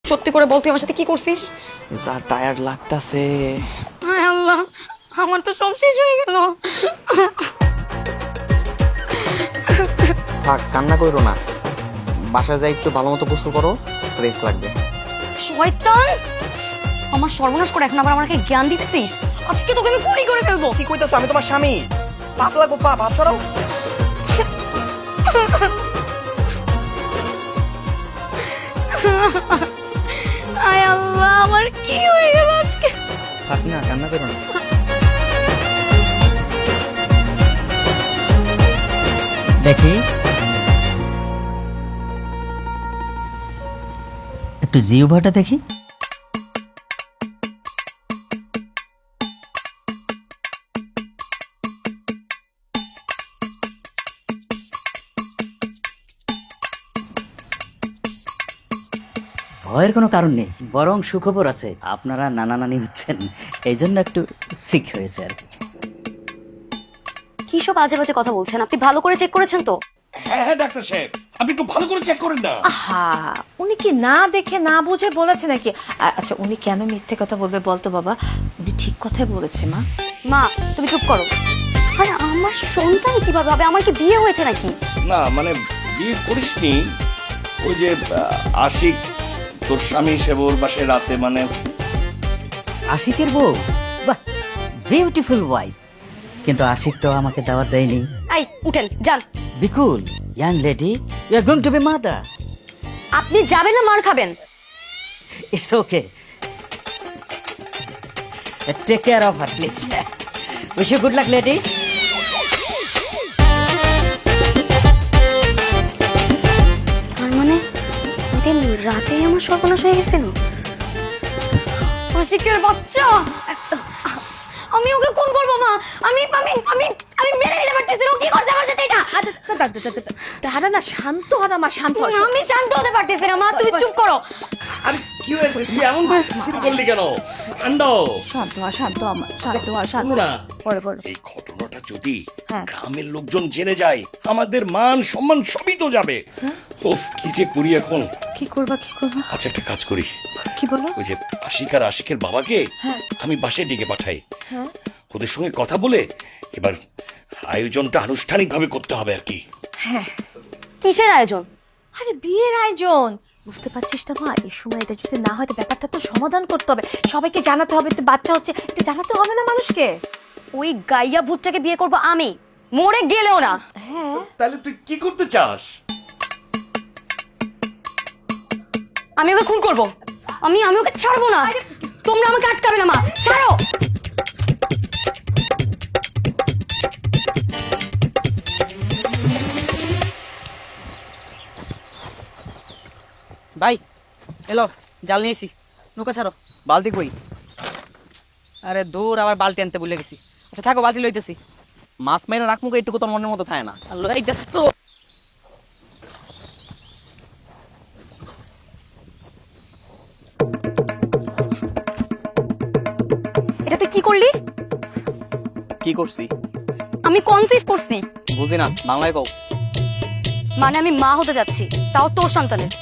সত্যি করে বল তুই আমার সাথে কি করছিস? যা টায়ার্ড লাগতাছে। হায় আল্লাহ, আমার তো সব শেষ হয়ে গেল। থাক, কান্না করো না, বাসায় যাই একটু ভালো মতো গোসল করো, রেস্ট লাগবে। শয়তান, আমার সর্বনাশ করে এখন আবার আমাকে জ্ঞান দিতেছিস। আজকে তোকে আমি গুলি করে ফেলবো। কি কইতাছো? আমি তোমার স্বামী। পাপ লাগবো, পাপ, হাত ছড়াও। হায় আল্লাহ, আমার কি হয়ে গেল আজকে? থাক না, কান্না করো না। দেখি একটু জিহ্বাটা দেখি। ভয়ের কোনো কারণ নেই, বরং সুখবর আছে, আপনারা নানা নানি হচ্ছেন, এই জন্য একটু সিক হয়েছে আর কি। কি সব আজে বাজে কথা বলছেন? আপনি ভালো করে চেক করেছেন তো? হ্যাঁ হ্যাঁ ডাক্তার সাহেব, আপনি একটু ভালো করে চেক করেন না। হা, উনি কি না দেখে না বুঝে বলেছে নাকি? আচ্ছা, উনি কেন মিথ্যে কথা বলবে বলতো বাবা? উনি ঠিক কথাই বলেছে মা। মা, তুমি চুপ করো। আরে আমার সন্তান কিভাবে হবে? আমার কি বিয়ে হয়েছে নাকি? না মানে বিয়ে করিসনি, ওই যে আশিক তোর স্বামী হিসেবে ওর বাসায় রাতে মানে। আশিকের বউ? বাহ, বিউটিফুল ওয়াইফ। কিন্তু আশিক তো আমাকে দাওয়াত দেয়নি। এই উঠেন, যান। Be cool, young lady, you are going to be mother. আপনি যাবেন না মার খাবেন? It's okay, take care of her please. Wish you good luck lady. তার মানে ওদিন রাতেই আমার সর্বনাশ হয়ে গেছিল। আশিকের বাচ্চা, আমি ওকে খুন করবো মা। আমি আমি আমি আমি মেরে নিতে পারতেছি না। ও কি করছে আমার সাথে এটা? দাঁড়া না, শান্ত হ না মা, শান্ত হ। আমি শান্ত হতে পারতেছি না মা, তুমি চুপ করো। আরে কি হয়েছে, তুই এমন শুরু করলি কেন? ঠান্ডা হ। শান্ত হ, শান্ত হ মা, শান্ত হ, শান্ত শোনো হ। না, পরে পরে। এই ঘটনাটা যদি হ্যাঁ। গ্রামের লোকজন জেনে যায়, আমাদের মান সম্মান সবই তো যাবে। ওফ, কি যে করি এখন। কি করবা, কি করবা? আচ্ছা একটা কাজ করি, কি বলো? ওই যে আশিক আর আশিকের বাবাকে আমি বাসায় ডেকে পাঠাই। হ্যাঁ। ওদের সঙ্গে কথা বলে এবার আয়োজনটা আনুষ্ঠানিকভাবে করতে হবে আর কি। কিসের আয়োজন? আরে বিয়ের আয়োজন, বুঝতে পারছিস না মা? এই সময় এটা যদি না হয় তো ব্যাপারটা তো সমাধান করতে হবে, সবাইকে জানাতে হবে। তো বাচ্চা হচ্ছে, এটা জানাতে হবে না মানুষকে? ওই গাইয়া ভূতটাকে বিয়ে করবো আমি, মরে গেলেও না। হ্যাঁ। তাহলে তুই কি করতে চাস? আমি ওকে খুন করবো। আমি ওকে ছাড়বো না। তোমরা আমাকে আটকাবে না মা, ছাড়ো। ভাই এলো, জাল নিয়েছি, নৌকা ছাড়ো। বালতি কই? আরে দূর, আবার বালতি আনতে ভুলে গেছি। আচ্ছা থাকো, বালতি লইতেছি। মাছ মেরে রাখবো, এইটুকু তোর মনের মতো থাকে না। আর লইতেছি তো। এটা তুই কি করলি? কি করছি? আমি কনসিভ করছি। বুঝি না, বাংলায় কও। মানে আমি মা হতে যাচ্ছি, তাও তোর সন্তানের।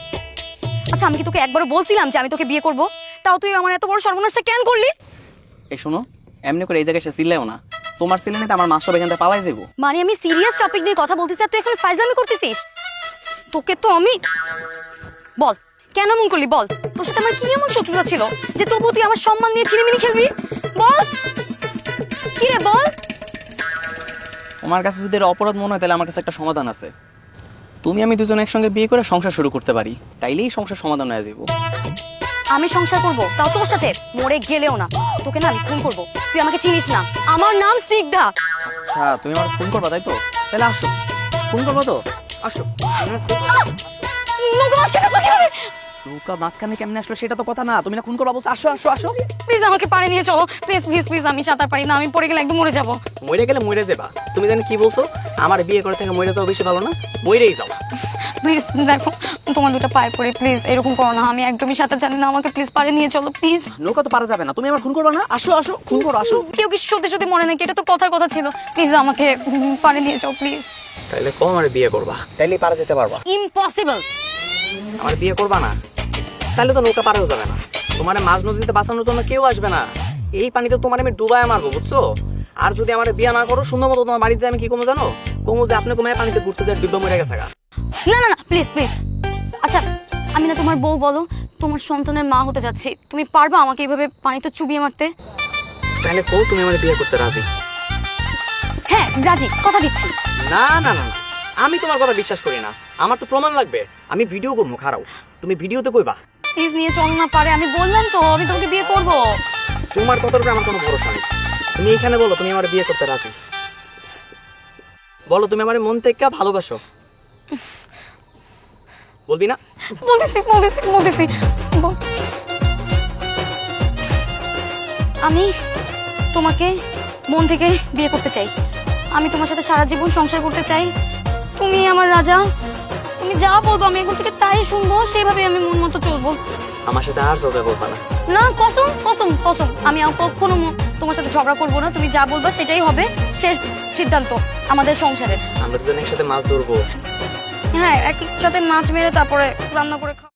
আচ্ছা, আমি কি তোকে একবারও বলছিলাম যে আমি তোকে বিয়ে করব? তাও তুই আমার এত বড় সর্বনাশটা কেন করলি? এই শোনো, এমনি করে এই জায়গায় সে চিল্লাও না। তোমার ছেলে নিতে আমার মাছ সব এখান থেকে পালাই যাবো। মানে আমি সিরিয়াস টপিক নিয়ে কথা বলতেছি আর তুই এখন ফাইজলামি করতেছিস। তোকে তো আমি বল কেন মন করলি? বল, তোর সাথে আমার কি এমন শত্রুতা ছিল যে তবু তুই আমার সম্মান নিয়ে ছিনিমিনি খেলবি? বল কি রে, বল। তোমার কাছে যদি এর অপরাধ মনে হয় তাহলে আমার কাছে একটা সমাধান আছে। তুমি আমি দুজন একসঙ্গে বিয়ে করে সংসার শুরু করতে পারি, তাইলেই সংসার সমাধান হয়ে যাবো। আমি সংসার করব, তাও তোর সাথে, মরে গেলেও না। তোকে না আমি খুন করব। তুই আমাকে চিনিস না, আমার নাম স্নিগ্ধা। আচ্ছা, তুমি আমার ফোন করবা তাই তো? তাহলে আসো, ফোন করবো তো? আসো। নৌকা মাঝখানে আসলো কিভাবে? নৌকা মাঝখানে কেমনে আসলো সেটা তো কথা না, তুমি না খুন করবা বলছো? আসো আসো আসো। প্লিজ আমাকে পানি নিয়ে চলো, প্লিজ প্লিজ প্লিজ। আমি সাঁতার পারি না, আমি পড়ে গেলে একদম মরে যাব। মরে গেলে মরে যাবা? তুমি জানি কি বলছো? আমার বিয়ে করে থেকে মরে যাওয়া বেশি ভালো না? মরেই যাও। প্লিজ দেখো, তোমার দুটো পায়ে পড়ে, প্লিজ এরকম করো না। আমি একদমই সাঁতার জানি না, আমাকে প্লিজ পারে নিয়ে চলো প্লিজ। নৌকা তো পারা যাবে না, তুমি আমার খুন করবা না? আসো আসো, খুন করো, আসো। কেউ কি সত্যি সত্যি মরে নাকি? এটা তো কথার কথা ছিল। প্লিজ আমাকে পারে নিয়ে যাও প্লিজ। তাইলে কম আমার বিয়ে করবা, তাইলেই পারা যেতে পারবা। ইম্পসিবল। আমার বিয়ে করবা না? তাহলে তো নৌকা পারেও যাবে না, তোমার মাঝ নদীতে বাঁচানোর জন্য কেউ আসবে না। এই পানিতে তোমার আমি ডুবায় মারবো, বুঝছো? আর যদি আমার বিয়ে না করো, সুন্দর মতো তোমার বাড়িতে আমি কি কমো জানো? কমো যে আপনি কমে পানিতে ঘুরতে যায় ডুববা মরে গেছে গা। না না না, প্লিজ প্লিজ। আচ্ছা আমি না তোমার বউ, বলো তোমার সন্তানের মা হতে যাচ্ছি, তুমি পারবা আমাকে এইভাবে পানিতে চুবিয়ে মারতে? তাহলে কও তুমি আমার বিয়ে করতে রাজি? হ্যাঁ রাজি, কথা দিচ্ছি। না না না না, আমি তোমার কথা বিশ্বাস করি না, আমার তো প্রমাণ লাগবে। আমি ভিডিও করবো, খারাও তুমি ভিডিওতে কইবা। প্লিজ নিয়ে চলো না পারে, আমি বললাম তো আমি তোমাকে বিয়ে করব। তোমার কথার উপরে আমার কোনো ভরসা নেই। তুমি এখানে বলো তুমি আমার বিয়ে করতে রাজি, বলো তুমি আমার মন থেকে ভালোবাসো, বলবি না? বলতেছি বলতেছি বলতেছি বলতেছি। আমি তোমাকে মন থেকে বিয়ে করতে চাই, আমি তোমার সাথে সারা জীবন সংসার করতে চাই। তুমি আমার রাজা, তুমি যা বলবো আমি এখন থেকে তাই শুনবো, সেভাবে আমি মন মতো চলবো। আমার সাথে আর ঝগড়া করবা না। না, কসম কসম কসম, আমি আর কখনো তোমার সাথে ঝগড়া করবো না, তুমি যা বলবা সেটাই হবে, শেষ সিদ্ধান্ত আমাদের সংসারের। আমরা দুজন একসাথে মাছ ধরবো। হ্যাঁ, একসাথে মাছ মেরে তারপরে রান্না করে খাও।